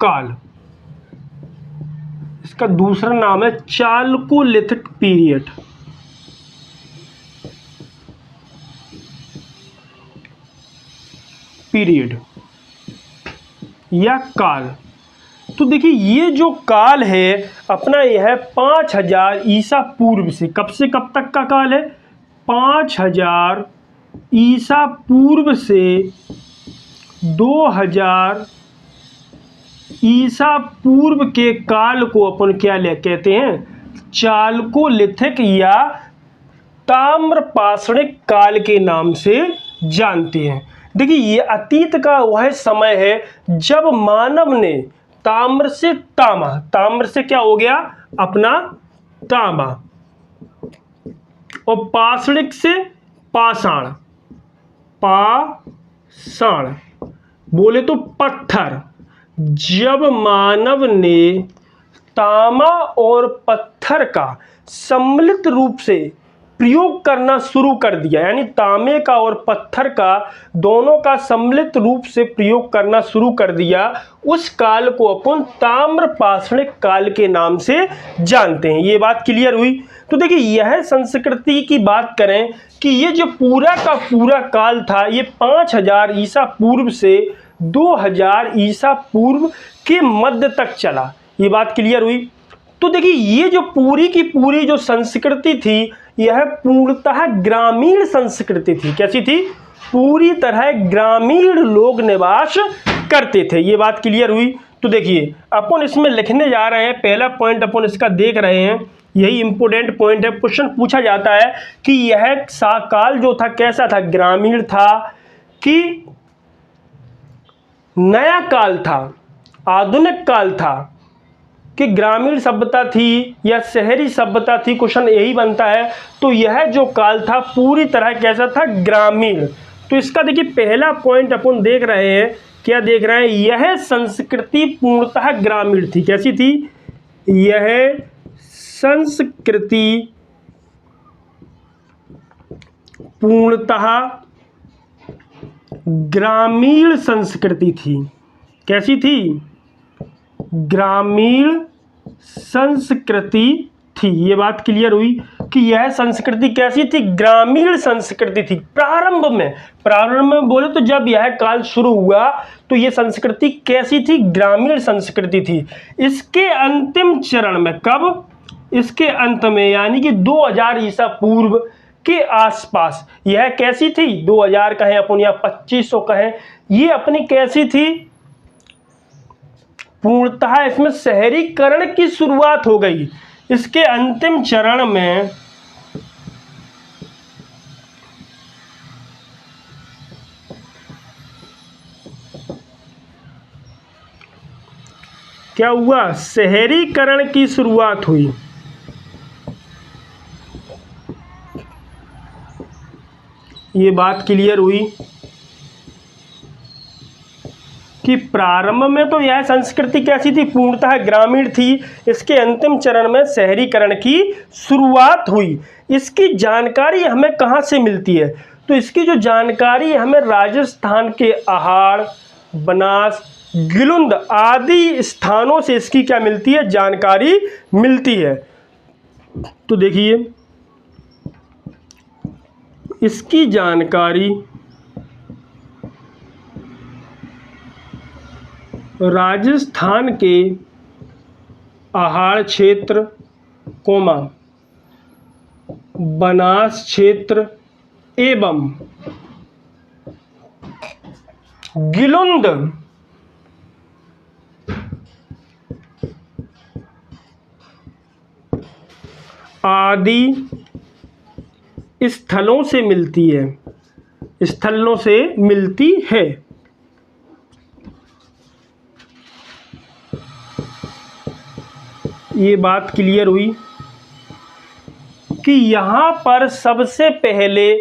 काल, इसका दूसरा नाम है चालकोलिथिक पीरियड। या काल। तो देखिए ये जो काल है अपना, यह है 5000 ईसा पूर्व से, कब से कब तक का काल है? 5000 ईसा पूर्व से 2000 ईसा पूर्व के काल को अपन क्या कहते हैं? चालकोलिथिक या ताम्रपाषाणिक काल के नाम से जानते हैं। देखिए ये अतीत का वह समय है जब मानव ने ताम्र से तांबा, ताम्र से क्या हो गया अपना तांबा, और पाषाणिक से पाषाण, पाषाण बोले तो पत्थर, जब मानव ने तांबा और पत्थर का सम्मिलित रूप से प्रयोग करना शुरू कर दिया, यानी तांबे का और पत्थर का दोनों का सम्मिलित रूप से प्रयोग करना शुरू कर दिया, उस काल को अपन ताम्रपाषाणिक काल के नाम से जानते हैं। ये बात क्लियर हुई। तो देखिए यह संस्कृति की बात करें कि ये जो पूरा का पूरा काल था, ये 5000 ईसा पूर्व से 2000 ईसा पूर्व के मध्य तक चला। ये बात क्लियर हुई। तो देखिए ये जो पूरी की पूरी जो संस्कृति थी, यह पूर्णतः ग्रामीण संस्कृति थी। कैसी थी? पूरी तरह ग्रामीण लोग निवास करते थे। ये बात क्लियर हुई। तो देखिए अपन इसमें लिखने जा रहे हैं, पहला पॉइंट अपन इसका देख रहे हैं, यही इंपोर्टेंट पॉइंट है। क्वेश्चन पूछा जाता है कि यह काल जो था कैसा था? ग्रामीण था कि नया काल था, आधुनिक काल था, कि ग्रामीण सभ्यता थी या शहरी सभ्यता थी? क्वेश्चन यही बनता है। तो यह जो काल था पूरी तरह कैसा था? ग्रामीण। तो इसका देखिए पहला पॉइंट अपन देख रहे हैं, क्या देख रहे हैं? यह संस्कृति पूर्णतः ग्रामीण थी। कैसी थी? यह संस्कृति पूर्णतः ग्रामीण संस्कृति थी। कैसी थी? ग्रामीण संस्कृति थी। ये बात क्लियर हुई कि यह संस्कृति कैसी थी? ग्रामीण संस्कृति थी। प्रारंभ में बोले तो जब यह काल शुरू हुआ तो यह संस्कृति कैसी थी? ग्रामीण संस्कृति थी। इसके अंतिम चरण में, कब? इसके अंत में, यानी कि 2000 ईसा पूर्व के आसपास यह कैसी थी? 2000 कहें अपन या 2500 कहें, ये अपनी कैसी थी? पूर्णतः इसमें शहरीकरण की शुरुआत हो गई। इसके अंतिम चरण में क्या हुआ? शहरीकरण की शुरुआत हुई। ये बात क्लियर हुई कि प्रारंभ में तो यह संस्कृति कैसी थी? पूर्णतः ग्रामीण थी। इसके अंतिम चरण में शहरीकरण की शुरुआत हुई। इसकी जानकारी हमें कहाँ से मिलती है? तो इसकी जो जानकारी हमें राजस्थान के अहाड़, बनास, गिलुंद आदि स्थानों से इसकी क्या मिलती है? जानकारी मिलती है। तो देखिए इसकी जानकारी राजस्थान के अहाड़ क्षेत्र, बनास क्षेत्र एवं गिलुंद आदि स्थलों से मिलती है, स्थलों से मिलती है। ये बात क्लियर हुई कि यहाँ पर सबसे पहले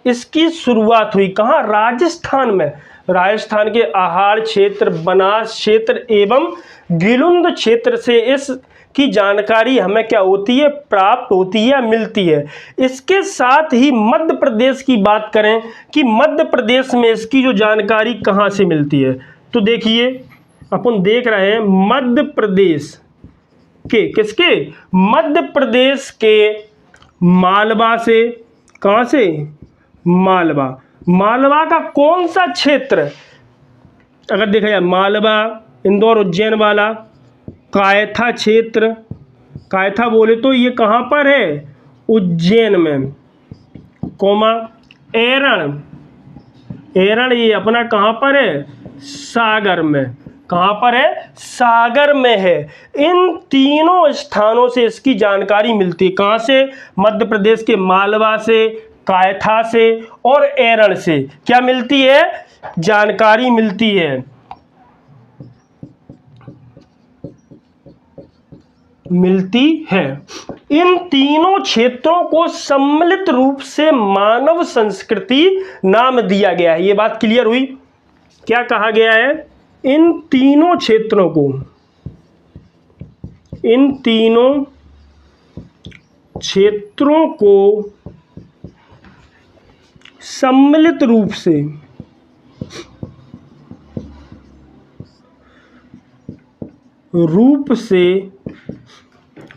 इसकी शुरुआत हुई कहाँ? राजस्थान में। राजस्थान के अहाड़ क्षेत्र, बनास क्षेत्र एवं गिलुंद क्षेत्र से इसकी जानकारी हमें क्या होती है? प्राप्त होती है, मिलती है। इसके साथ ही मध्य प्रदेश की बात करें कि मध्य प्रदेश में इसकी जो जानकारी कहाँ से मिलती है, तो देखिए अपन देख रहे हैं मध्य प्रदेश के, किसके, मध्य प्रदेश के मालवा से, कहाँ से, मालवा, मालवा का कौन सा क्षेत्र, अगर देखा जाए मालवा इंदौर उज्जैन वाला, कायथा क्षेत्र, कायथा बोले तो ये कहाँ पर है, उज्जैन में, कोमा एरण, एरण ये अपना कहाँ पर है, सागर में, कहाँ पर है, सागर में है। इन तीनों स्थानों से इसकी जानकारी मिलती है, कहाँ से, मध्य प्रदेश के मालवा से, कायथा से और एरण से क्या मिलती है, जानकारी मिलती है, मिलती है। इन तीनों क्षेत्रों को सम्मिलित रूप से मानव संस्कृति नाम दिया गया है। ये बात क्लियर हुई, क्या कहा गया है, इन तीनों क्षेत्रों को, इन तीनों क्षेत्रों को सम्मिलित रूप से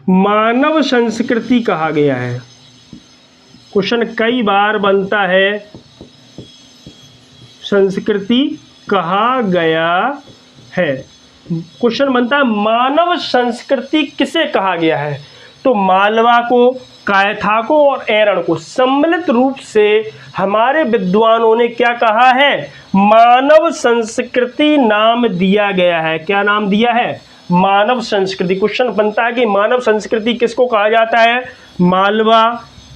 मानव संस्कृति कहा गया है। क्वेश्चन कई बार बनता है, संस्कृति कहा गया है, क्वेश्चन बनता है मानव संस्कृति किसे कहा गया है, तो मालवा को, कायथा को और एरण को सम्मिलित रूप से हमारे विद्वानों ने क्या कहा है, मानव संस्कृति नाम दिया गया है। क्या नाम दिया है, मानव संस्कृति। क्वेश्चन बनता है कि मानव संस्कृति किसको कहा जाता है, मालवा,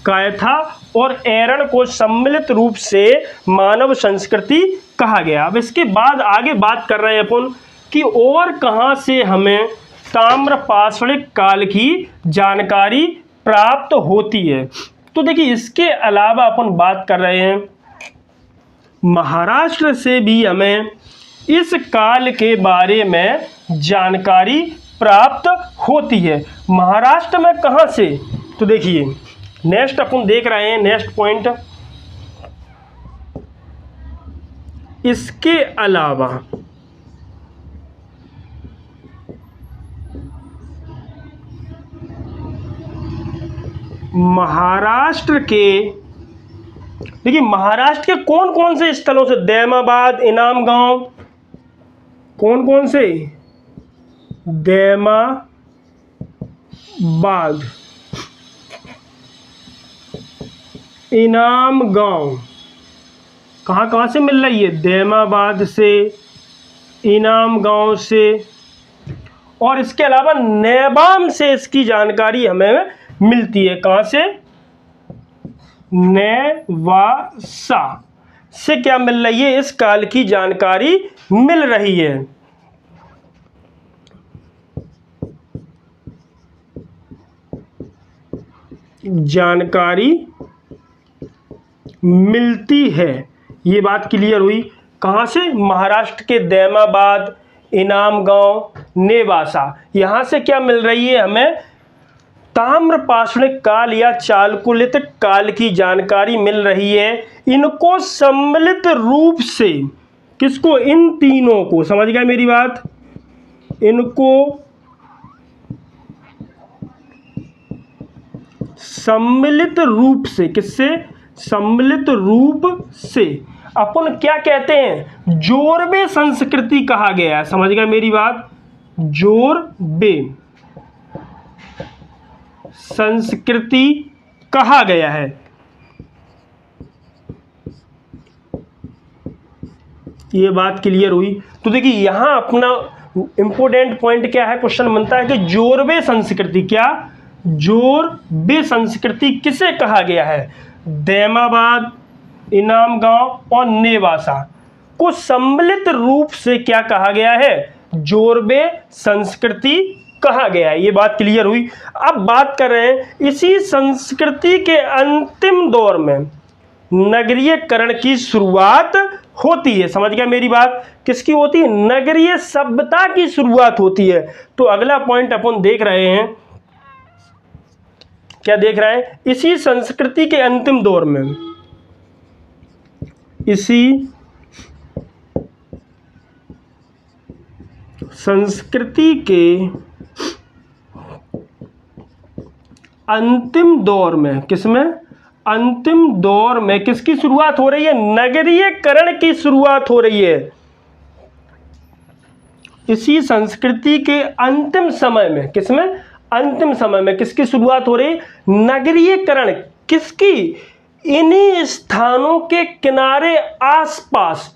कायथा और एरण को सम्मिलित रूप से मानव संस्कृति कहा गया। अब इसके बाद आगे बात कर रहे हैं अपन कि और कहाँ से हमें ताम्रपाषाणिक काल की जानकारी प्राप्त होती है। तो देखिए इसके अलावा अपन बात कर रहे हैं महाराष्ट्र से भी हमें इस काल के बारे में जानकारी प्राप्त होती है। महाराष्ट्र में कहाँ से, तो देखिए नेक्स्ट अपन देख रहे हैं, नेक्स्ट पॉइंट, इसके अलावा महाराष्ट्र के, देखिए महाराष्ट्र के कौन कौन से स्थलों से, दैमाबाद, इनाम गांव, कौन कौन से, दैमाबाद, इनाम गांव, कहाँ कहाँ से मिल रही है, दैमाबाद से, इनाम गांव से और इसके अलावा नेबाम से इसकी जानकारी हमें मिलती है। कहाँ से, नेवासा से क्या मिल रही है, इस काल की जानकारी मिल रही है। जानकारी मिलती है, ये बात क्लियर हुई। कहाँ से, महाराष्ट्र के दैमाबाद, इनाम गांव, नेवासा, यहाँ से क्या मिल रही है हमें, ताम्रपाषाणिक काल या चालकुलित काल की जानकारी मिल रही है। इनको सम्मिलित रूप से, किसको, इन तीनों को, समझ गए मेरी बात, इनको सम्मिलित रूप से, किससे, सम्मिलित रूप से अपन क्या कहते हैं, जोरबे संस्कृति कहा गया है। समझ गए मेरी बात, जोरबे संस्कृति कहा गया है। ये बात क्लियर हुई। तो देखिए यहां अपना इंपॉर्टेंट पॉइंट क्या है, क्वेश्चन बनता है कि जोरबे संस्कृति, क्या, जोरबे संस्कृति किसे कहा गया है, दैमाबाद, इनाम गांव और नेवासा को सम्मिलित रूप से क्या कहा गया है, जोरबे संस्कृति कहा गया है। ये बात क्लियर हुई। अब बात कर रहे हैं इसी संस्कृति के अंतिम दौर में नगरीयकरण की शुरुआत होती है। समझ गया मेरी बात, किसकी होती है, नगरीय सभ्यता की शुरुआत होती है। तो अगला पॉइंट अपन देख रहे हैं, क्या देख रहे हैं, इसी संस्कृति के अंतिम दौर में, इसी संस्कृति के अंतिम दौर में, किसमें? अंतिम दौर में किसकी शुरुआत हो रही है? नगरीयकरण की शुरुआत हो रही है। इसी संस्कृति के अंतिम समय में, किसमें? अंतिम समय में किसकी शुरुआत हो रही है? नगरीयकरण। किसकी? इन्हीं स्थानों के किनारे आसपास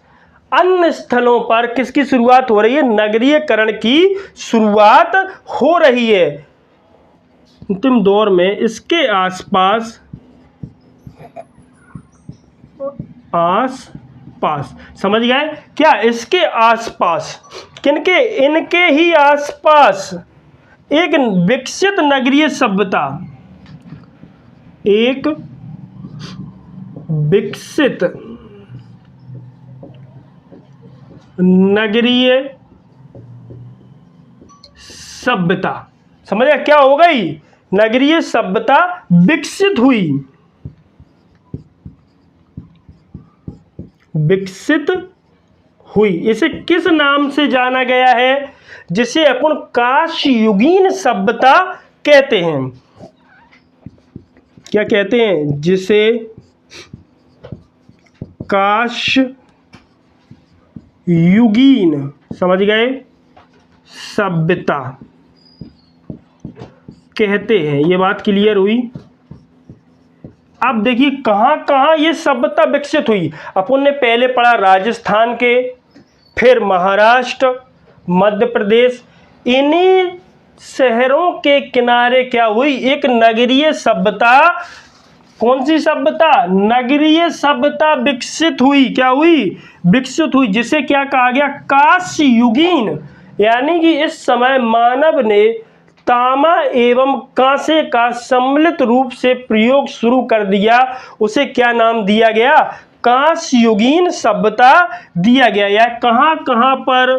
अन्य स्थलों पर किसकी शुरुआत हो रही है? नगरीयकरण की शुरुआत हो रही है। अंतिम दौर में इसके आसपास समझ गए क्या? इसके आसपास, किनके? इनके ही आसपास एक विकसित नगरीय सभ्यता, एक विकसित नगरीय सभ्यता, समझ गया क्या हो गई? नगरीय सभ्यता विकसित हुई, विकसित हुई। इसे किस नाम से जाना गया है? जिसे अपन कांस्ययुगीन सभ्यता कहते हैं। क्या कहते हैं? जिसे कांस्ययुगीन, समझ गए, सभ्यता कहते हैं। ये बात क्लियर हुई। अब देखिए कहां कहां ये सभ्यता विकसित हुई। अपन ने पहले पढ़ा राजस्थान के, फिर महाराष्ट्र, मध्य प्रदेश। इन्हीं शहरों के किनारे क्या हुई? एक नगरीय सभ्यता। कौन सी सभ्यता? नगरीय सभ्यता विकसित हुई। क्या हुई? विकसित हुई, जिसे क्या कहा गया? कांस्ययुगीन। यानी कि इस समय मानव ने तांबा एवं कांसे का सम्मिलित रूप से प्रयोग शुरू कर दिया। उसे क्या नाम दिया गया? कांस्ययुगीन सभ्यता दिया गया। या कहां कहां पर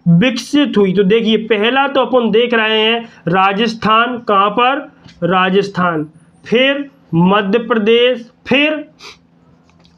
विकसित हुई? तो देखिए पहला तो अपन देख रहे हैं राजस्थान। कहां पर? राजस्थान, फिर मध्य प्रदेश, फिर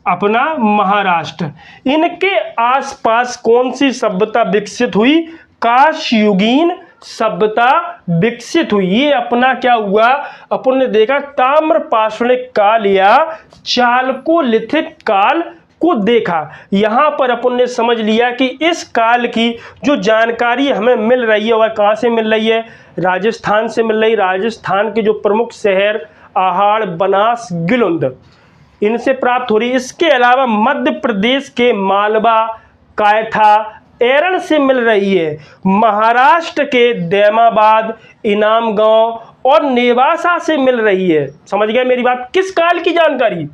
अपना महाराष्ट्र। इनके आसपास कौन सी सभ्यता विकसित हुई? कांस्ययुगीन सभ्यता विकसित हुई। ये अपना क्या हुआ? अपन ने देखा ताम्र पाषाणिक काल या चालकोलिथिक काल को देखा। यहां पर अपन ने समझ लिया कि इस काल की जो जानकारी हमें मिल रही है वह कहां से मिल रही है? राजस्थान से मिल रही। राजस्थान के जो प्रमुख शहर आहाड़, बनास, गिलोंद, इनसे प्राप्त हो रही। इसके अलावा मध्य प्रदेश के मालवा, कायथा, एरन से मिल रही है। महाराष्ट्र के दैमाबाद, इनाम गांव और नेवासा से मिल रही है। समझ गए मेरी बात? किस काल की जानकारी?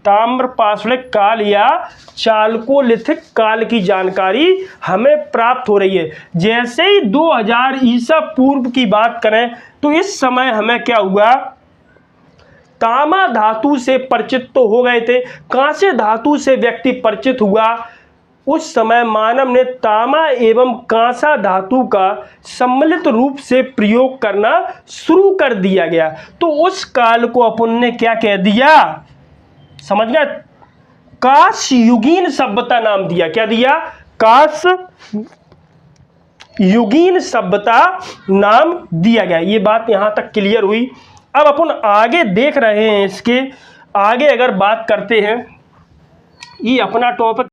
ताम्र पाषाणिक काल या चालकोलिथिक काल की जानकारी हमें प्राप्त हो रही है। जैसे ही 2000 ईसा पूर्व की बात करें तो इस समय हमें क्या हुआ? तांबा धातु से परिचित तो हो गए थे, कांस्य धातु से व्यक्ति परिचित हुआ। उस समय मानव ने तांबा एवं कांसा धातु का सम्मिलित रूप से प्रयोग करना शुरू कर दिया गया। तो उस काल को अपन ने क्या कह दिया? समझ गए? कांस्ययुगीन सभ्यता नाम दिया। क्या दिया? कांस्ययुगीन सभ्यता नाम दिया गया। ये बात यहां तक क्लियर हुई। अब अपन आगे देख रहे हैं, इसके आगे अगर बात करते हैं, ये अपना टॉपिक